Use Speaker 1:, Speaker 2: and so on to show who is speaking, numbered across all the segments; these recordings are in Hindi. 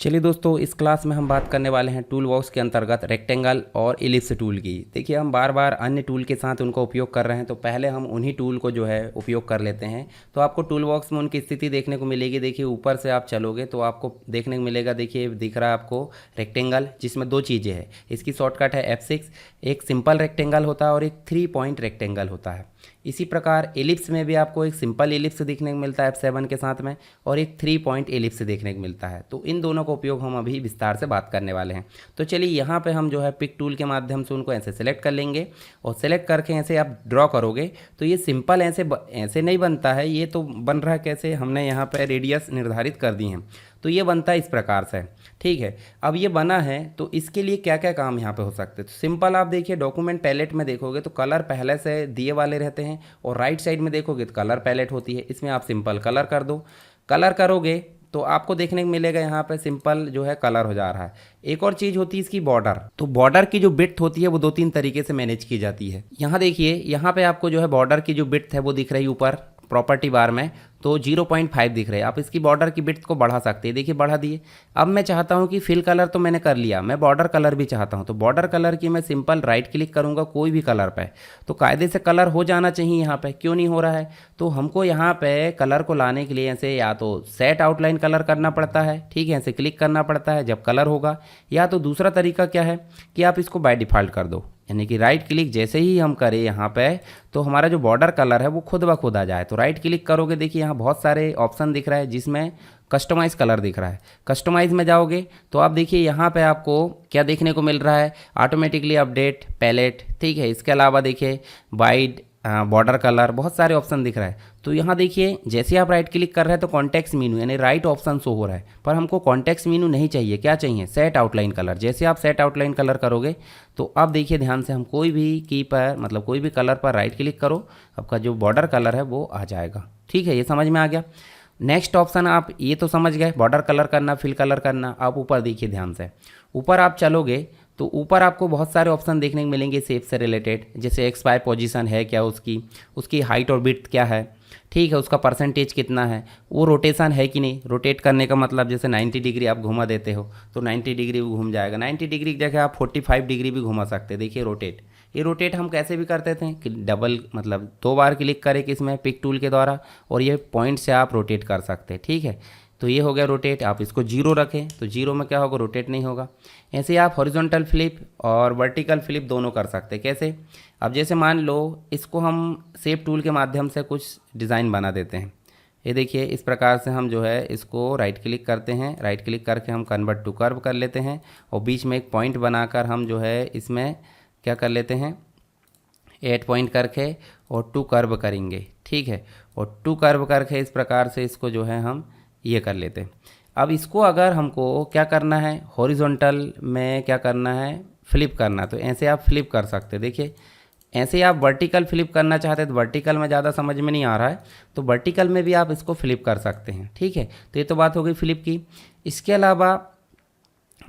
Speaker 1: चलिए दोस्तों, इस क्लास में हम बात करने वाले हैं टूल बॉक्स के अंतर्गत रेक्टेंगल और इलिप्स टूल की। देखिए, हम बार बार अन्य टूल के साथ उनका उपयोग कर रहे हैं, तो पहले हम उन्हीं टूल को जो है उपयोग कर लेते हैं। तो आपको टूल बॉक्स में उनकी स्थिति देखने को मिलेगी। देखिए, ऊपर से आप चलोगे तो आपको देखने को मिलेगा। देखिए, दिख रहा है आपको रेक्टेंगल, जिसमें दो चीज़ें हैं। इसकी शॉर्टकट है F6। एक सिंपल रेक्टेंगल होता है और एक 3 पॉइंट रेक्टेंगल होता है। इसी प्रकार एलिप्स में भी आपको एक सिंपल एलिप्स देखने को मिलता है F7 के साथ में, और एक 3 पॉइंट एलिप्स देखने को मिलता है। तो इन दोनों का उपयोग हम अभी विस्तार से बात करने वाले हैं। तो चलिए, यहाँ पे हम जो है पिक टूल के माध्यम से उनको ऐसे सेलेक्ट कर लेंगे, और सेलेक्ट करके ऐसे आप ड्रॉ करोगे तो ये सिंपल ऐसे नहीं बनता है। ये तो बन रहा है कैसे, हमने यहाँ पर रेडियस निर्धारित कर दी हैं, तो ये बनता है इस प्रकार से। ठीक है, अब ये बना है तो इसके लिए क्या क्या काम यहाँ पे हो सकते हैं। तो सिंपल आप देखिए, डॉक्यूमेंट पैलेट में देखोगे तो कलर पहले से दिए वाले रहते हैं, और राइट साइड में देखोगे तो कलर पैलेट होती है। इसमें आप सिंपल कलर कर दो। कलर करोगे तो आपको देखने को मिलेगा यहाँ पे सिंपल जो है कलर हो जा रहा है। एक और चीज़ होती है इसकी बॉर्डर। तो बॉर्डर की जो बिड्थ होती है वो 2-3 तरीके से मैनेज की जाती है। यहाँ देखिए, यहाँ पे आपको जो है बॉर्डर की जो बिड्थ है वो दिख रही है ऊपर प्रॉपर्टी बार में, तो 0.5 दिख रहे हैं। आप इसकी बॉर्डर की बिड्थ को बढ़ा सकते हैं। देखिए, बढ़ा दिए। अब मैं चाहता हूं कि फिल कलर तो मैंने कर लिया, मैं बॉर्डर कलर भी चाहता हूं। तो बॉर्डर कलर की मैं सिंपल राइट क्लिक करूंगा कोई भी कलर पे, तो कायदे से कलर हो जाना चाहिए। यहाँ पे क्यों नहीं हो रहा है, तो हमको यहाँ पे कलर को लाने के लिए ऐसे या तो सेट आउटलाइन कलर करना पड़ता है, ठीक है, ऐसे क्लिक करना पड़ता है जब कलर होगा, या तो दूसरा तरीका क्या है कि आप इसको बाय डिफ़ॉल्ट कर दो, यानी कि राइट क्लिक जैसे ही हम करें यहाँ पे तो हमारा जो बॉर्डर कलर है वो खुद ब खुद आ जाए। तो राइट क्लिक करोगे, देखिए यहाँ बहुत सारे ऑप्शन दिख रहा है जिसमें कस्टमाइज़ कलर दिख रहा है। कस्टमाइज़ में जाओगे तो आप देखिए यहाँ पे आपको क्या देखने को मिल रहा है, ऑटोमेटिकली अपडेट पैलेट, ठीक है। इसके अलावा देखिए वाइड बॉर्डर कलर, बहुत सारे ऑप्शन दिख रहा है। तो यहाँ देखिए, जैसे आप राइट क्लिक कर रहे हैं तो कॉन्टेक्स्ट मीनू यानी राइट ऑप्शन शो हो रहा है, पर हमको कॉन्टेक्स्ट मीनू नहीं चाहिए। क्या चाहिए, सेट आउटलाइन कलर। जैसे आप सेट आउटलाइन कलर करोगे तो अब देखिए ध्यान से, हम कोई भी की पर मतलब कोई भी कलर पर राइट क्लिक करो, आपका जो बॉर्डर कलर है वो आ जाएगा। ठीक है, ये समझ में आ गया। नेक्स्ट ऑप्शन आप ये तो समझ गए, बॉर्डर कलर करना, फिल कलर करना। आप ऊपर देखिए ध्यान से, ऊपर आप चलोगे तो ऊपर आपको बहुत सारे ऑप्शन देखने को मिलेंगे शेप से रिलेटेड, जैसे एक्सपायर पोजीशन है क्या, उसकी हाइट और विड्थ क्या है, ठीक है, उसका परसेंटेज कितना है, वो रोटेशन है कि नहीं। रोटेट करने का मतलब जैसे 90 डिग्री आप घुमा देते हो तो 90 डिग्री भी घूम जाएगा। 90 डिग्री की जगह आप 45 डिग्री भी घुमा सकते हैं। देखिए रोटेट, ये रोटेट हम कैसे भी करते थे कि डबल मतलब 2 बार क्लिक करें किसमें, पिक टूल के द्वारा, और ये पॉइंट से आप रोटेट कर सकते हैं। ठीक है, तो ये हो गया रोटेट। आप इसको 0 रखें तो 0 में क्या होगा, रोटेट नहीं होगा। ऐसे आप हॉरिजॉन्टल फ्लिप और वर्टिकल फ्लिप दोनों कर सकते हैं। कैसे, अब जैसे मान लो इसको हम शेप टूल के माध्यम से कुछ डिज़ाइन बना देते हैं। ये देखिए, इस प्रकार से हम जो है इसको राइट क्लिक करते हैं, राइट क्लिक करके हम कन्वर्ट टू कर्व कर लेते हैं, और बीच में एक पॉइंट बनाकर हम जो है इसमें क्या कर लेते हैं, 8 पॉइंट करके और 2 कर्व करेंगे। ठीक है, और 2 कर्व करके इस प्रकार से इसको जो है हम ये कर लेते हैं। अब इसको अगर हमको क्या करना है, हॉरिजॉन्टल में क्या करना है, फ्लिप करना, तो ऐसे आप फ्लिप कर सकते हैं। देखिए, ऐसे आप वर्टिकल फ्लिप करना चाहते हैं तो वर्टिकल में ज़्यादा समझ में नहीं आ रहा है, तो वर्टिकल में भी आप इसको फ्लिप कर सकते हैं। ठीक है, तो ये तो बात हो गई फ्लिप की। इसके अलावा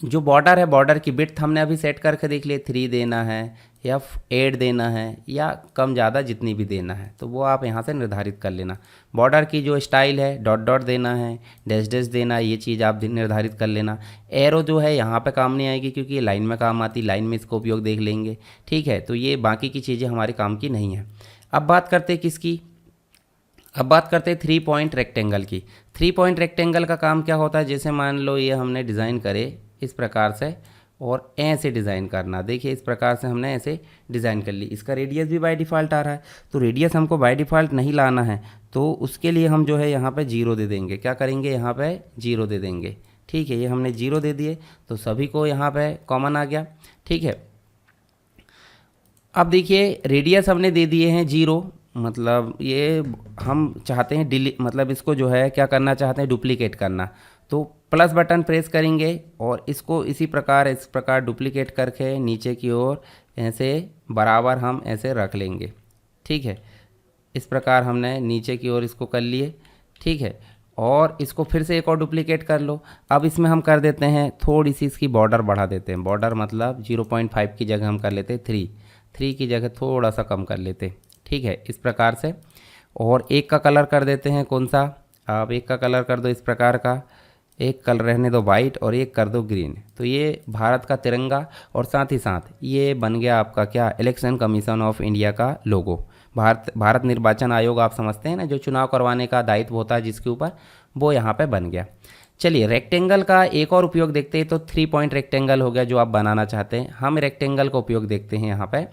Speaker 1: जो बॉर्डर है, बॉर्डर की विड्थ हमने अभी सेट करके देख लिए, 3 देना है या 8 देना है या कम ज़्यादा जितनी भी देना है, तो वो आप यहाँ से निर्धारित कर लेना। बॉर्डर की जो स्टाइल है, डॉट डॉट देना है, डैश डैश देना है, ये चीज़ आप निर्धारित कर लेना। एरो जो है यहाँ पे काम नहीं आएगी क्योंकि ये लाइन में काम आती, लाइन में इसको उपयोग देख लेंगे। ठीक है, तो ये बाकी की चीज़ें हमारे काम की नहीं है। अब बात करते हैं किसकी, अब बात करते हैं 3 पॉइंट रेक्टेंगल की। 3 पॉइंट रेक्टेंगल का काम क्या होता है, जैसे मान लो ये हमने डिज़ाइन करे इस प्रकार से, और ऐसे डिज़ाइन करना। देखिए, इस प्रकार से हमने ऐसे डिज़ाइन कर ली। इसका रेडियस भी बाय डिफ़ॉल्ट आ रहा है, तो रेडियस हमको बाय डिफ़ॉल्ट नहीं लाना है, तो उसके लिए हम जो है यहाँ पे 0 दे देंगे। क्या करेंगे, यहाँ पे 0 दे देंगे। ठीक है, ये हमने 0 दे दिए तो सभी को यहाँ पे कॉमन आ गया। ठीक है, अब देखिए रेडियस हमने दे दिए हैं 0, मतलब ये हम चाहते हैं डिलीट, मतलब इसको जो है क्या करना चाहते हैं, डुप्लीकेट करना। तो प्लस बटन प्रेस करेंगे और इसको इस प्रकार डुप्लीकेट करके नीचे की ओर ऐसे बराबर हम ऐसे रख लेंगे। ठीक है, इस प्रकार हमने नीचे की ओर इसको कर लिए। ठीक है, और इसको फिर से एक और डुप्लीकेट कर लो। अब इसमें हम कर देते हैं थोड़ी सी इसकी बॉर्डर बढ़ा देते हैं। बॉर्डर मतलब 0.5 की जगह हम कर लेते हैं 3 की जगह थोड़ा सा कम कर लेते। ठीक है, इस प्रकार से। और एक का कलर कर देते हैं कौन सा, आप एक का कलर कर दो इस प्रकार का, एक कलर रहने दो वाइट और एक कर दो ग्रीन। तो ये भारत का तिरंगा और साथ ही साथ ये बन गया आपका क्या, इलेक्शन कमीशन ऑफ इंडिया का लोगो। भारत निर्वाचन आयोग आप समझते हैं ना, जो चुनाव करवाने का दायित्व होता है जिसके ऊपर, वो यहाँ पे बन गया। चलिए रेक्टेंगल का एक और उपयोग देखते हैं। तो 3 पॉइंट रेक्टेंगल हो गया जो आप बनाना चाहते हैं। हम रेक्टेंगल का उपयोग देखते हैं यहाँ पे।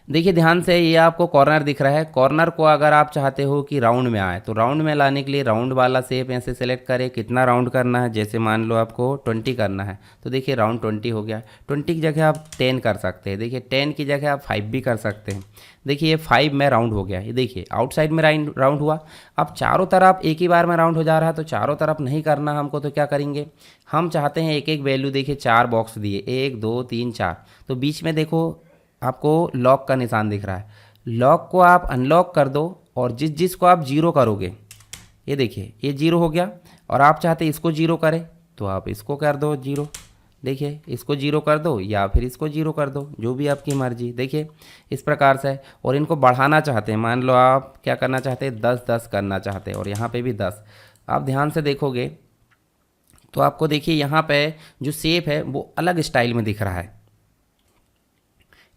Speaker 1: देखिए ध्यान से, ये आपको कॉर्नर दिख रहा है। कॉर्नर को अगर आप चाहते हो कि राउंड में आए, तो राउंड में लाने के लिए राउंड वाला शेप ऐसे सेलेक्ट करें। कितना राउंड करना है, जैसे मान लो आपको 20 करना है, तो देखिए राउंड 20 हो गया। 20 की जगह आप 10 कर सकते हैं। देखिए 10 की जगह आप 5 भी कर सकते हैं। देखिए ये 5 में राउंड हो गया। ये देखिए आउटसाइड में राउंड हुआ। अब चारों तरफ एक ही बार में राउंड हो जा रहा है, तो चारों तरफ नहीं करना हमको, तो क्या करेंगे, हम चाहते हैं एक एक वैल्यू। देखिए 4 बॉक्स दिए, 1 2 3 4, तो बीच में देखो आपको लॉक का निशान दिख रहा है। लॉक को आप अनलॉक कर दो और जिस को आप 0 करोगे, ये देखिए ये 0 हो गया। और आप चाहते इसको 0 करें, तो आप इसको कर दो 0। देखिए इसको 0 कर दो या फिर इसको 0 कर दो, जो भी आपकी मर्जी। देखिए इस प्रकार से। और इनको बढ़ाना चाहते हैं, मान लो आप क्या करना चाहते हैं, 10 10 करना चाहते हैं, और यहाँ पे भी 10। आप ध्यान से देखोगे तो आपको देखिए यहाँ पे जो शेप है वो अलग स्टाइल में दिख रहा है।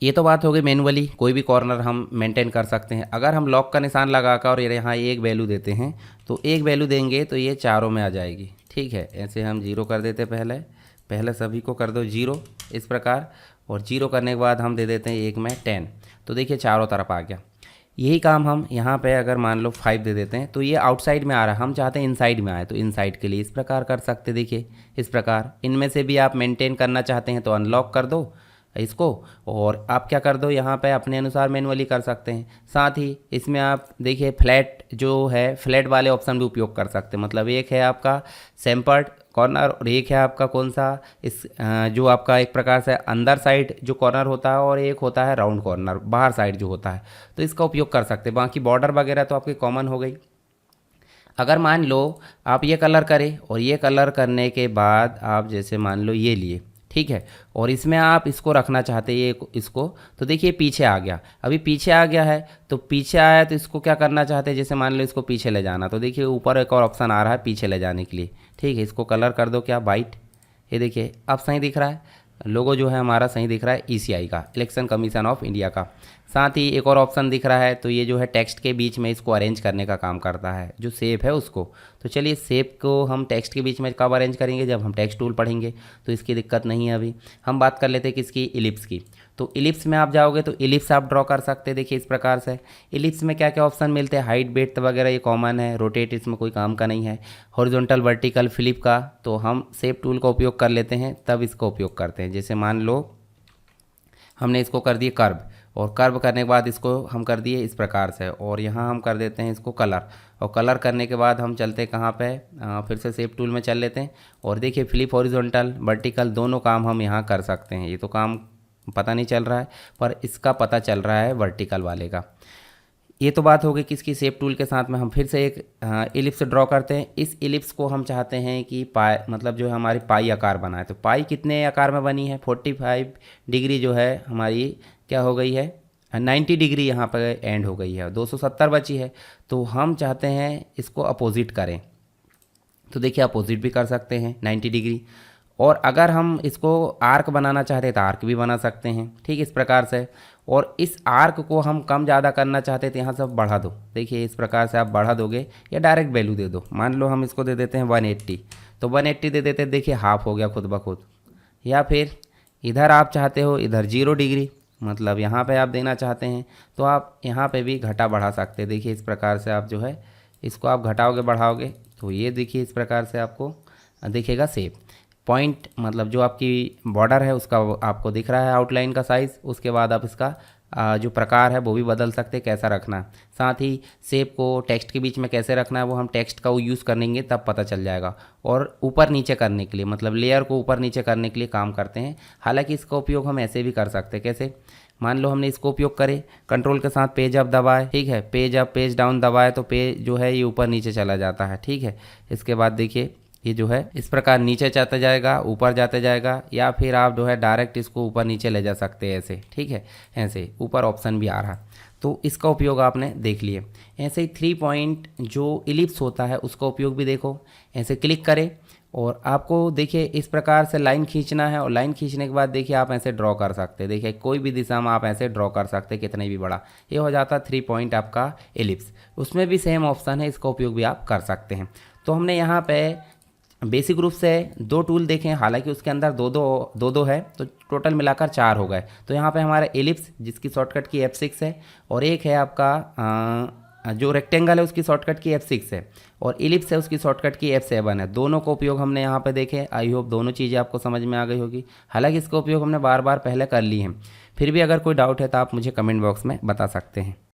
Speaker 1: ये तो बात हो गई मैनुअली, कोई भी कॉर्नर हम मेंटेन कर सकते हैं। अगर हम लॉक का निशान लगाकर और यहाँ एक वैल्यू देते हैं, तो एक वैल्यू देंगे तो ये चारों में आ जाएगी। ठीक है, ऐसे हम 0 कर देते, पहले सभी को कर दो 0 इस प्रकार। और 0 करने के बाद हम दे देते हैं एक में 10, तो देखिए चारों तरफ आ गया। यही काम हम यहाँ पे अगर मान लो 5 दे देते हैं, तो ये आउटसाइड में आ रहा है। हम चाहते हैं इनसाइड में आए, तो इनसाइड के लिए इस प्रकार कर सकते हैं। देखिए इस प्रकार। इनमें से भी आप मेंटेन करना चाहते हैं तो अनलॉक कर दो इसको, और आप क्या कर दो यहाँ पे अपने अनुसार मैनुअली कर सकते हैं। साथ ही इसमें आप देखिए फ्लैट जो है, फ्लैट वाले ऑप्शन भी उपयोग कर सकते हैं। मतलब एक है आपका सेम्पर्ड कॉर्नर और एक है आपका कौन सा, इस जो आपका एक प्रकार से अंदर साइड जो कॉर्नर होता है, और एक होता है राउंड कॉर्नर बाहर साइड जो होता है। तो इसका उपयोग कर सकते हैं। बाकी बॉर्डर वगैरह तो आपकी कॉमन हो गई। अगर मान लो आप ये कलर करें और ये कलर करने के बाद आप जैसे मान लो ये लिए, ठीक है, और इसमें आप इसको रखना चाहते हैं ये इसको, तो देखिए पीछे आ गया। अभी पीछे आ गया है, तो पीछे आया तो इसको क्या करना चाहते हैं, जैसे मान लो इसको पीछे ले जाना, तो देखिए ऊपर एक और ऑप्शन आ रहा है पीछे ले जाने के लिए। ठीक है, इसको कलर कर दो क्या, वाइट। ये देखिए अब सही दिख रहा है, लोगो जो है हमारा सही दिख रहा है, ईसीआई का, इलेक्शन कमीशन ऑफ इंडिया का। साथ ही एक और ऑप्शन दिख रहा है, तो ये जो है टेक्स्ट के बीच में इसको अरेंज करने का काम करता है, जो शेप है उसको। तो चलिए शेप को हम टेक्स्ट के बीच में कब अरेंज करेंगे, जब हम टेक्स्ट टूल पढ़ेंगे, तो इसकी दिक्कत नहीं है। अभी हम बात कर लेते हैं किसकी, इलिप्स की। तो इलिप्स में आप जाओगे तो इलिप्स आप ड्रॉ कर सकते हैं। देखिए इस प्रकार से। इलिप्स में क्या क्या ऑप्शन मिलते हैं, हाइट बेड्थ वगैरह ये कॉमन है। रोटेट इसमें कोई काम का नहीं है। हॉरिजॉन्टल वर्टिकल फ्लिप का तो हम शेप टूल का उपयोग कर लेते हैं, तब इसका उपयोग करते हैं। जैसे मान लो हमने इसको कर दिए कर्व, और कर्व करने के बाद इसको हम कर दिए इस प्रकार से, और यहाँ हम कर देते हैं इसको कलर। और कलर करने के बाद हम चलते हैं कहाँ पे, फिर से शेप टूल में चल लेते हैं। और देखिए फ्लिप हॉरिजॉन्टल वर्टिकल दोनों काम हम यहाँ कर सकते हैं। ये तो काम पता नहीं चल रहा है, पर इसका पता चल रहा है वर्टिकल वाले का। ये तो बात हो गई किसकी, शेप टूल के साथ में हम फिर से एक इलिप्स ड्रॉ करते हैं। इस इलिप्स को हम चाहते हैं कि पाई, मतलब जो है हमारी पाई आकार बनाए। तो पाई कितने आकार में बनी है, 45 डिग्री जो है हमारी क्या हो गई है, 90 डिग्री यहाँ पर एंड हो गई है, 270 बची है। तो हम चाहते हैं इसको अपोजिट करें, तो देखिए अपोजिट भी कर सकते हैं 90 डिग्री। और अगर हम इसको आर्क बनाना चाहते हैं तो आर्क भी बना सकते हैं, ठीक इस प्रकार से। और इस आर्क को हम कम ज़्यादा करना चाहते हैं तो यहाँ से बढ़ा दो। देखिए इस प्रकार से आप बढ़ा दोगे या डायरेक्ट वैल्यू दे दो। मान लो हम इसको दे देते हैं 180, तो 180 दे देते हैं, देखिए हाफ हो गया खुद ब खुद। या फिर इधर आप चाहते हो इधर 0 डिग्री, मतलब यहाँ पे आप देना चाहते हैं, तो आप यहाँ पे भी घटा बढ़ा सकते हैं। देखिए इस प्रकार से आप जो है इसको आप घटाओगे बढ़ाओगे, तो ये देखिए इस प्रकार से आपको दिखेगा शेप। पॉइंट मतलब जो आपकी बॉर्डर है उसका आपको दिख रहा है आउटलाइन का साइज़। उसके बाद आप इसका जो प्रकार है वो भी बदल सकते हैं, कैसा रखना है। साथ ही शेप को टेक्स्ट के बीच में कैसे रखना है वो हम टेक्स्ट का वो यूज़ करेंगे तब पता चल जाएगा। और ऊपर नीचे करने के लिए, मतलब लेयर को ऊपर नीचे करने के लिए काम करते हैं। हालांकि इसका उपयोग हम ऐसे भी कर सकते हैं, कैसे, मान लो हमने इसको उपयोग करे, कंट्रोल के साथ पेज अप दबाए, ठीक है, पेज अप पेज डाउन दबाए तो पेज जो है ये ऊपर नीचे चला जाता है, ठीक है। इसके बाद देखिए ये जो है इस प्रकार नीचे जाता जाएगा, ऊपर जाते जाएगा, या फिर आप जो है डायरेक्ट इसको ऊपर नीचे ले जा सकते हैं ऐसे, ठीक है, ऐसे ऊपर ऑप्शन भी आ रहा। तो इसका उपयोग आपने देख लिए। ऐसे ही 3 पॉइंट जो इलिप्स होता है उसका उपयोग भी देखो। ऐसे क्लिक करें और आपको देखिए इस प्रकार से लाइन खींचना है और लाइन खींचने के बाद देखिए आप ऐसे ड्रॉ कर सकते हैं। देखिए कोई भी दिशा में आप ऐसे ड्रॉ कर सकते हैं, कितने भी बड़ा। ये हो जाता 3 पॉइंट आपका एलिप्स। उसमें भी सेम ऑप्शन है, इसका उपयोग भी आप कर सकते हैं। तो हमने यहाँ पे बेसिक रूप से 2 टूल देखे हैं, हालांकि उसके अंदर दो है, तो टोटल मिलाकर 4 हो गए। तो यहाँ पे हमारा एलिप्स जिसकी शॉर्टकट की F6 है, और एक है आपका जो रेक्टेंगल है उसकी शॉर्टकट की F6 है, और इलिप्स है उसकी शॉर्टकट की F7 है। दोनों का उपयोग हमने यहाँ पे देखे। आई होप दोनों चीज़ें आपको समझ में आ गई होगी। हालांकि इसका उपयोग हमने बार बार पहले कर ली है। फिर भी अगर कोई डाउट है तो आप मुझे कमेंट बॉक्स में बता सकते हैं।